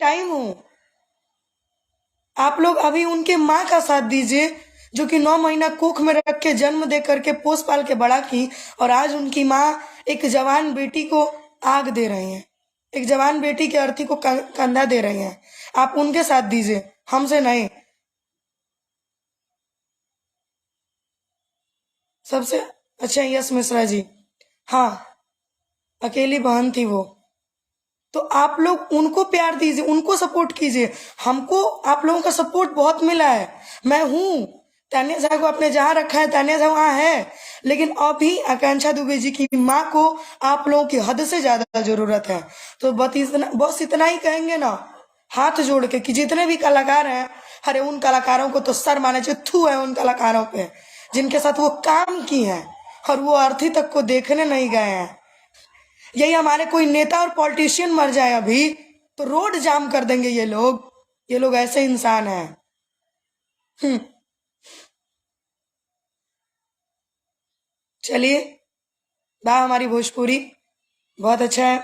Time हूं। आप लोग अभी उनके माँ का साथ दीजिए, जो कि 9 महीना कोख में रख के जन्म दे करके पोस पाल के बड़ा की, और आज उनकी माँ एक जवान बेटी को आग दे रही हैं, एक जवान बेटी की अर्थी को कंधा दे रही हैं। आप उनके साथ दीजिए, हमसे नहीं। सबसे अच्छा यश मिश्रा जी, हाँ, अकेली बहन थी वो। तो आप लोग उनको प्यार दीजिए, उनको सपोर्ट कीजिए। हमको आप लोगों का सपोर्ट बहुत मिला है। मैं हूँ, तान्या झा को आपने जहाँ रखा है, तान्या झा वहाँ है, लेकिन अभी आकांक्षा दुबे जी की माँ को आप लोगों की हद से ज्यादा जरूरत है। तो बस इतना ही कहेंगे ना, हाथ जोड़ के, कि जितने भी कलाकार हैं, अरे उन कलाकारों को तो सर माने चाहिए, थू है उन कलाकारों पे जिनके साथ वो काम की हैं और वो अर्थी तक को देखने नहीं गए हैं। यही हमारे कोई नेता और पॉलिटिशियन मर जाए अभी, तो रोड जाम कर देंगे ये लोग। ये लोग ऐसे इंसान हैं। हम्म। चलिए, वाह हमारी भोजपुरी, बहुत अच्छा है।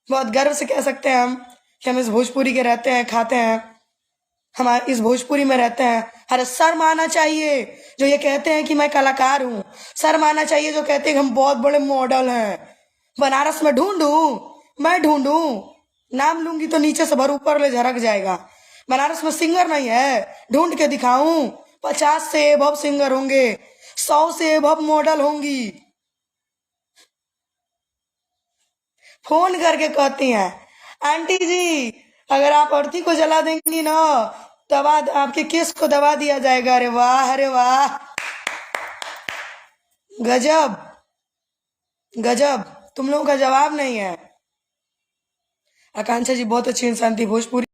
बहुत गर्व से कह सकते हैं हम कि हम इस भोजपुरी के रहते हैं, खाते हैं, हम इस भोजपुरी में रहते हैं। अरे शर्म आना चाहिए जो ये कहते हैं कि मैं कलाकार हूँ। शर्म आना चाहिए जो कहते हैं कि हम बहुत बड़े मॉडल हैं। बनारस में ढूंढूं, मैं ढूंढूं, नाम लूंगी तो नीचे से भर ऊपर ले झरक जाएगा। बनारस में सिंगर नहीं है, ढूंढ के दिखाऊं। 50 से एबव सिंगर होंगे, 100 से एबव मॉडल होंगी। फोन करके कहती हैं, आंटी जी अगर आप अर्थी को जला देंगी ना, दबा आपके केस को दबा दिया जाएगा। अरे वाह, अरे वाह, गजब गजब, तुम लोगों का जवाब नहीं है। आकांक्षा जी बहुत अच्छी इंसान थी भोजपुरी